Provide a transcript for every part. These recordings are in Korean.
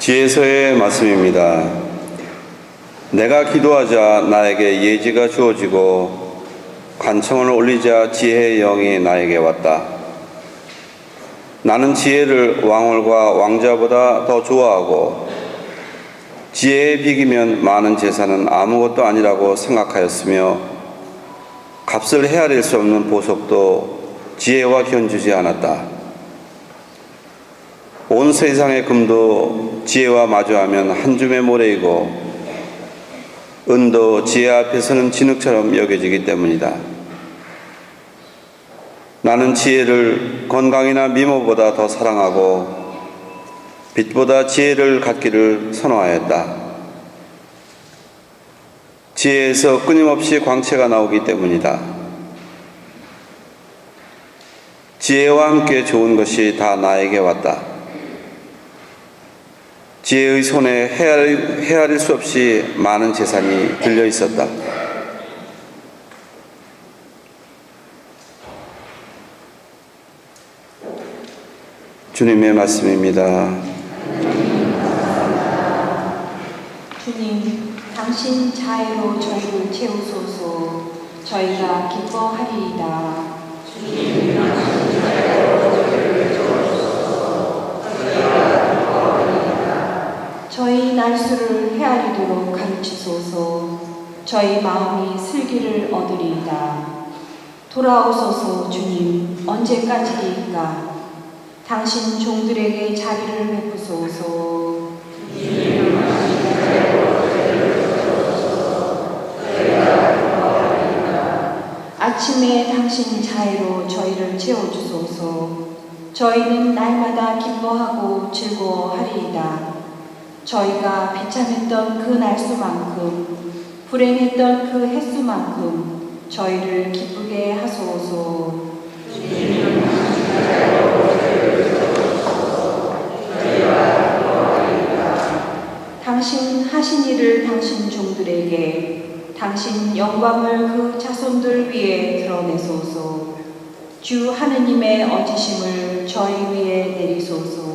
지혜서의 말씀입니다. 내가 기도하자 나에게 예지가 주어지고 간청을 올리자 지혜의 영이 나에게 왔다. 나는 지혜를 왕월과 왕자보다 더 좋아하고 지혜에 비기면 많은 재산은 아무것도 아니라고 생각하였으며 값을 헤아릴 수 없는 보석도 지혜와 견주지 않았다. 온 세상의 금도 지혜와 마주하면 한 줌의 모래이고 은도 지혜 앞에서는 진흙처럼 여겨지기 때문이다. 나는 지혜를 건강이나 미모보다 더 사랑하고 빛보다 지혜를 갖기를 선호하였다. 지혜에서 끊임없이 광채가 나오기 때문이다. 지혜와 함께 좋은 것이 다 나에게 왔다. 지혜의 손에 헤아릴 수 없이 많은 재산이 들려 있었다. 주님의 말씀입니다. 주님, 당신 자애로 저희를 채우소서. 저희가 기뻐하리이다. 주님, 당신 자애로 저희를 채우소서. 저희가 기뻐하리이다. 저희 날수를 헤아리도록 가르치소서. 저희 마음이 슬기를 얻으리이다. 돌아오소서. 주님, 언제까지이까? 당신 종들에게 자비를 베푸소서. 주님, 당신 자애로 저희를 채우소서. 저희가 기뻐하리이다. 아침에 당신 자애로 저희를 채워주소서. 저희는 날마다 기뻐하고 즐거워하리이다. 저희가 비참했던 그 날수만큼 불행했던 그 횟수만큼 저희를 기쁘게 하소서. 주님, 당신 자애로 저희를 채워주소서. 저희가 기뻐하리이다. 당신 하신 일을 당신 종들에게 당신 영광을 그 자손들 위에 드러내소서. 주 하느님의 얻으심을 저희 위에 내리소서.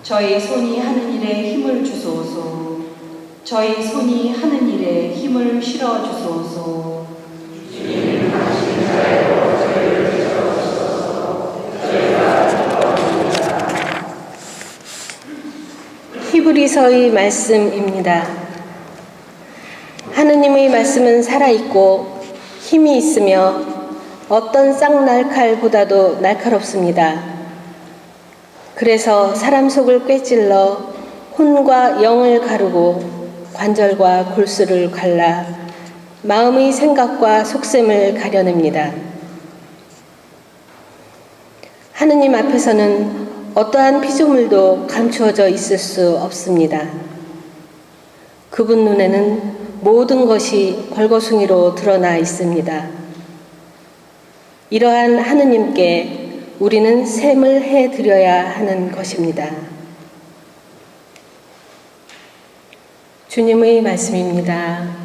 저희 손이 하는 일에 힘을 주소서. 저희 손이 하는 일에 힘을 실어주소서. 주님, 당신 자애로 저희를 채워주소서. 저희가 기뻐하리이다. 히브리서의 말씀입니다. 하느님의 말씀은 살아있고 힘이 있으며 어떤 쌍날칼보다도 날카롭습니다. 그래서 사람 속을 꿰찔러 혼과 영을 가르고 관절과 골수를 갈라 마음의 생각과 속셈을 가려냅니다. 하느님 앞에서는 어떠한 피조물도 감추어져 있을 수 없습니다. 그분 눈에는 모든 것이 걸거숭이로 드러나 있습니다. 이러한 하느님께 우리는 셈을 해드려야 하는 것입니다. 주님의 말씀입니다.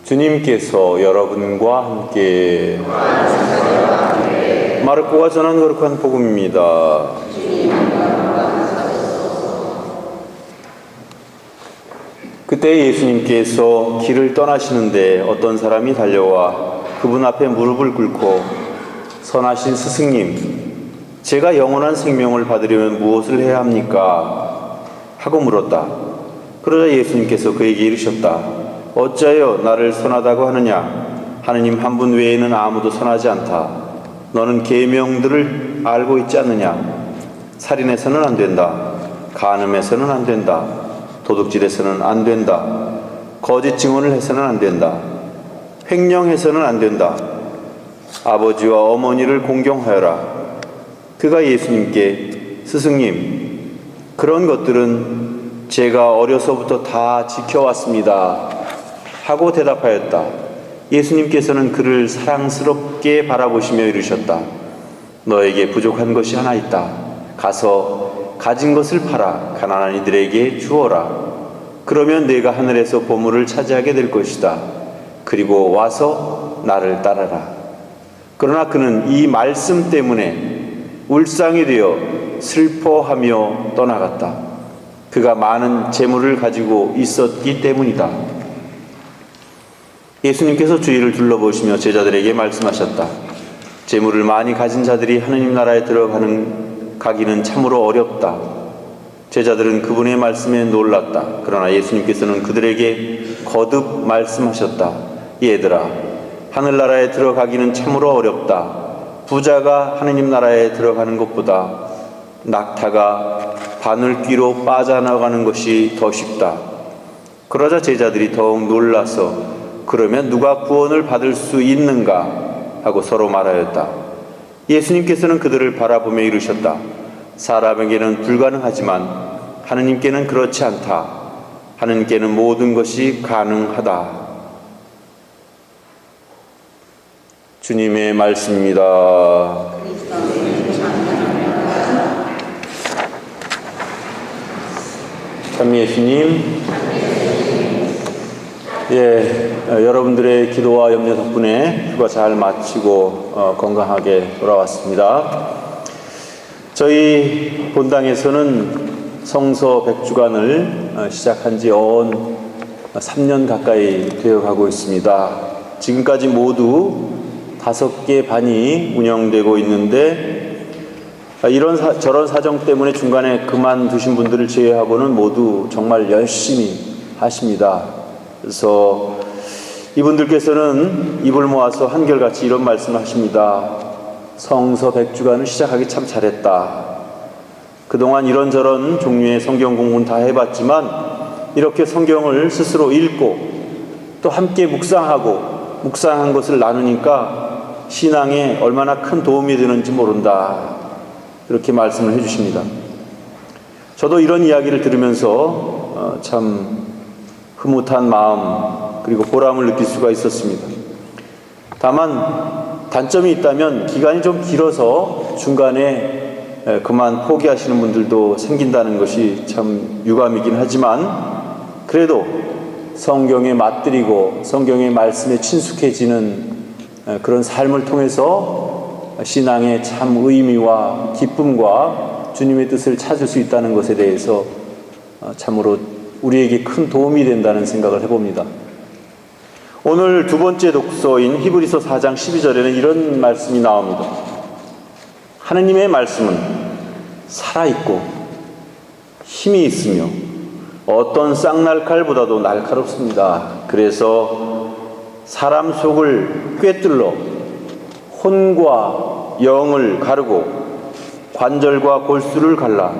주님께서 여러분과 함께 마르코가 전한 거룩한 복음입니다. 그때 예수님께서 길을 떠나시는데 어떤 사람이 달려와 그분 앞에 무릎을 꿇고 선하신 스승님, 제가 영원한 생명을 받으려면 무엇을 해야 합니까? 하고 물었다. 그러자 예수님께서 그에게 이르셨다. 어찌하여 나를 선하다고 하느냐? 하느님 한 분 외에는 아무도 선하지 않다. 너는 계명들을 알고 있지 않느냐? 살인해서는 안 된다. 간음해서는 안 된다. 도둑질해서는 안 된다. 거짓 증언을 해서는 안 된다. 횡령해서는 안 된다. 아버지와 어머니를 공경하여라. 그가 예수님께 스승님, 그런 것들은 제가 어려서부터 다 지켜왔습니다 하고 대답하였다. 예수님께서는 그를 사랑스럽게 바라보시며 이르셨다. 너에게 부족한 것이 하나 있다. 가서 가진 것을 팔아 가난한 이들에게 주어라. 그러면 내가 하늘에서 보물을 차지하게 될 것이다. 그리고 와서 나를 따라라. 그러나 그는 이 말씀 때문에 울상이 되어 슬퍼하며 떠나갔다. 그가 많은 재물을 가지고 있었기 때문이다. 예수님께서 주위를 둘러보시며 제자들에게 말씀하셨다. 재물을 많이 가진 자들이 하느님 나라에 가기는 참으로 어렵다. 제자들은 그분의 말씀에 놀랐다. 그러나 예수님께서는 그들에게 거듭 말씀하셨다. 얘들아, 하늘나라에 들어가기는 참으로 어렵다. 부자가 하느님 나라에 들어가는 것보다 낙타가 바늘귀로 빠져나가는 것이 더 쉽다. 그러자 제자들이 더욱 놀라서 그러면 누가 구원을 받을 수 있는가 하고 서로 말하였다. 예수님께서는 그들을 바라보며 이르셨다. 사람에게는 불가능하지만 하느님께는 그렇지 않다. 하느님께는 모든 것이 가능하다. 주님의 말씀입니다. 참 예수님, 여러분들의 기도와 염려 덕분에 휴가 잘 마치고 건강하게 돌아왔습니다. 저희 본당에서는 성서 100주간을 시작한 지 3년 가까이 되어가고 있습니다. 지금까지 모두 5개 반이 운영되고 있는데 저런 사정 때문에 중간에 그만두신 분들을 제외하고는 모두 정말 열심히 하십니다. 그래서 이분들께서는 입을 모아서 한결같이 이런 말씀을 하십니다. 성서 100주간을 시작하기 참 잘했다. 그동안 이런저런 종류의 성경 공부는 다 해봤지만 이렇게 성경을 스스로 읽고 또 함께 묵상한 것을 나누니까 신앙에 얼마나 큰 도움이 되는지 모른다. 이렇게 말씀을 해주십니다. 저도 이런 이야기를 들으면서 참 흐뭇한 마음 그리고 보람을 느낄 수가 있었습니다. 다만 단점이 있다면 기간이 좀 길어서 중간에 그만 포기하시는 분들도 생긴다는 것이 참 유감이긴 하지만 그래도 성경에 맛들이고 성경의 말씀에 친숙해지는 그런 삶을 통해서 신앙의 참 의미와 기쁨과 주님의 뜻을 찾을 수 있다는 것에 대해서 참으로 우리에게 큰 도움이 된다는 생각을 해봅니다. 오늘 두 번째 독서인 히브리서 4장 12절에는 이런 말씀이 나옵니다. 하느님의 말씀은 살아있고 힘이 있으며 어떤 쌍날칼보다도 날카롭습니다. 그래서 사람 속을 꿰뚫러 혼과 영을 가르고 관절과 골수를 갈라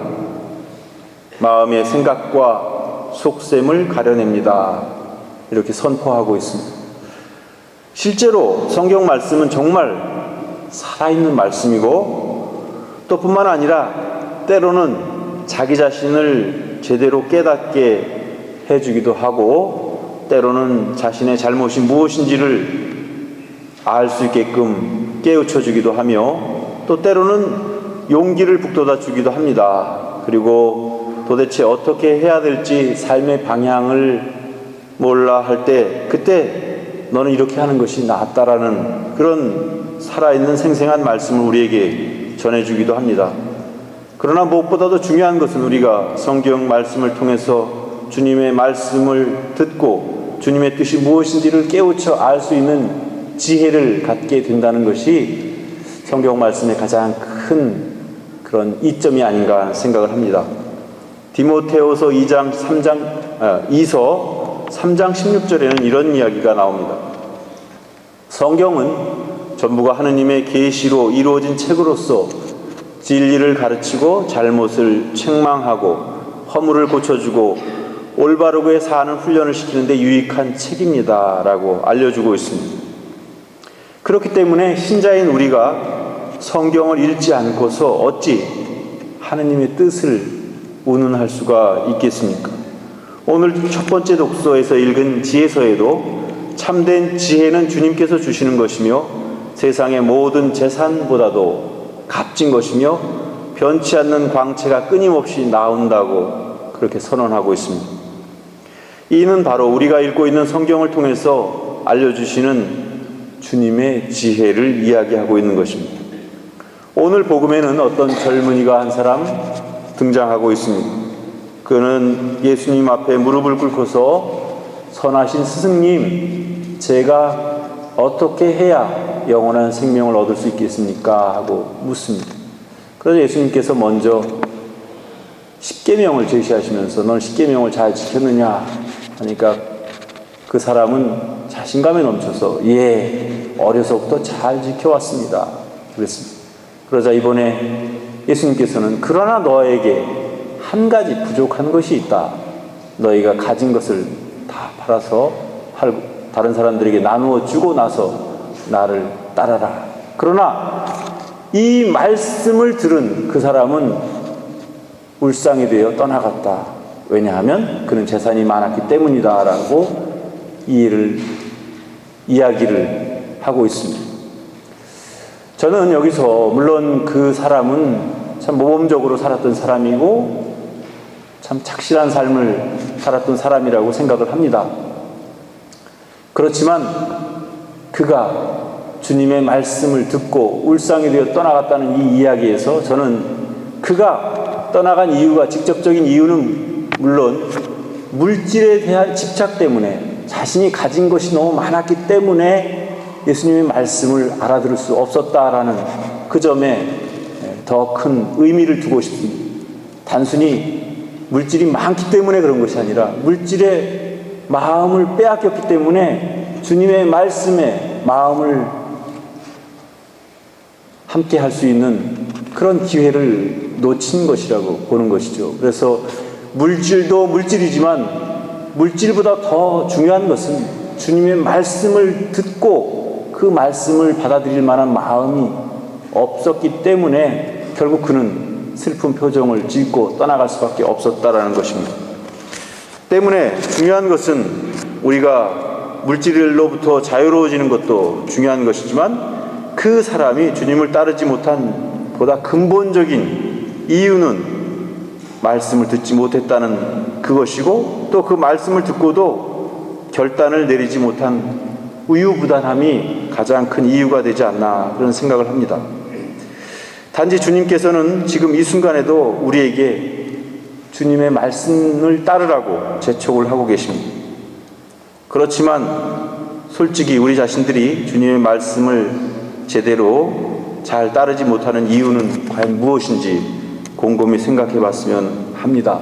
마음의 생각과 속셈을 가려냅니다. 이렇게 선포하고 있습니다. 실제로 성경 말씀은 정말 살아있는 말씀이고 또 뿐만 아니라 때로는 자기 자신을 제대로 깨닫게 해주기도 하고 때로는 자신의 잘못이 무엇인지를 알 수 있게끔 깨우쳐 주기도 하며 또 때로는 용기를 북돋아 주기도 합니다. 그리고 도대체 어떻게 해야 될지 삶의 방향을 몰라 할 때 그때 너는 이렇게 하는 것이 낫다라는 그런 살아있는 생생한 말씀을 우리에게 전해주기도 합니다. 그러나 무엇보다도 중요한 것은 우리가 성경 말씀을 통해서 주님의 말씀을 듣고 주님의 뜻이 무엇인지를 깨우쳐 알 수 있는 지혜를 갖게 된다는 것이 성경 말씀의 가장 큰 그런 이점이 아닌가 생각을 합니다. 디모데후서 2장 3장 16절에는 이런 이야기가 나옵니다. 성경은 전부가 하느님의 계시로 이루어진 책으로서 진리를 가르치고 잘못을 책망하고 허물을 고쳐주고 올바르게 사는 훈련을 시키는 데 유익한 책입니다 라고 알려주고 있습니다. 그렇기 때문에 신자인 우리가 성경을 읽지 않고서 어찌 하느님의 뜻을 운운할 수가 있겠습니까? 오늘 첫 번째 독서에서 읽은 지혜서에도 참된 지혜는 주님께서 주시는 것이며 세상의 모든 재산보다도 값진 것이며 변치 않는 광채가 끊임없이 나온다고 그렇게 선언하고 있습니다. 이는 바로 우리가 읽고 있는 성경을 통해서 알려주시는 주님의 지혜를 이야기하고 있는 것입니다. 오늘 복음에는 어떤 젊은이가 한 사람 등장하고 있습니다. 그는 예수님 앞에 무릎을 꿇고서 선하신 스승님, 제가 어떻게 해야 영원한 생명을 얻을 수 있겠습니까? 하고 묻습니다. 그래서 예수님께서 먼저 십계명을 제시하시면서 넌 십계명을 잘 지켰느냐 하니까 그 사람은 자신감에 넘쳐서 예, 어려서부터 잘 지켜왔습니다 그랬습니다. 그러자 이번에 예수님께서는 그러나 너에게 한 가지 부족한 것이 있다. 너희가 가진 것을 다 팔아서 다른 사람들에게 나누어 주고 나서 나를 따라라. 그러나 이 말씀을 들은 그 사람은 울상이 되어 떠나갔다. 왜냐하면 그는 재산이 많았기 때문이다 라고 이야기를 하고 있습니다. 저는 여기서 물론 그 사람은 참 모범적으로 살았던 사람이고 참 착실한 삶을 살았던 사람이라고 생각을 합니다. 그렇지만 그가 주님의 말씀을 듣고 울상이 되어 떠나갔다는 이 이야기에서 저는 그가 떠나간 이유가 직접적인 이유는 물론 물질에 대한 집착 때문에 자신이 가진 것이 너무 많았기 때문에 예수님의 말씀을 알아들을 수 없었다라는 그 점에 더 큰 의미를 두고 싶습니다. 단순히 물질이 많기 때문에 그런 것이 아니라 물질의 마음을 빼앗겼기 때문에 주님의 말씀에 마음을 함께 할 수 있는 그런 기회를 놓친 것이라고 보는 것이죠. 그래서 물질도 물질이지만 물질보다 더 중요한 것은 주님의 말씀을 듣고 그 말씀을 받아들일 만한 마음이 없었기 때문에 결국 그는 슬픈 표정을 짓고 떠나갈 수밖에 없었다라는 것입니다. 때문에 중요한 것은 우리가 물질로부터 자유로워지는 것도 중요한 것이지만 그 사람이 주님을 따르지 못한 보다 근본적인 이유는 말씀을 듣지 못했다는 그것이고 또 그 말씀을 듣고도 결단을 내리지 못한 우유부단함이 가장 큰 이유가 되지 않나 그런 생각을 합니다. 단지 주님께서는 지금 이 순간에도 우리에게 주님의 말씀을 따르라고 재촉을 하고 계십니다. 그렇지만 솔직히 우리 자신들이 주님의 말씀을 제대로 잘 따르지 못하는 이유는 과연 무엇인지 곰곰이 생각해 봤으면 합니다.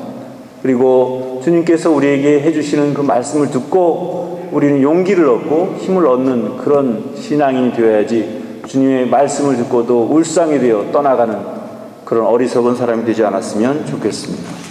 그리고 주님께서 우리에게 해주시는 그 말씀을 듣고 우리는 용기를 얻고 힘을 얻는 그런 신앙인이 되어야지 주님의 말씀을 듣고도 울상이 되어 떠나가는 그런 어리석은 사람이 되지 않았으면 좋겠습니다.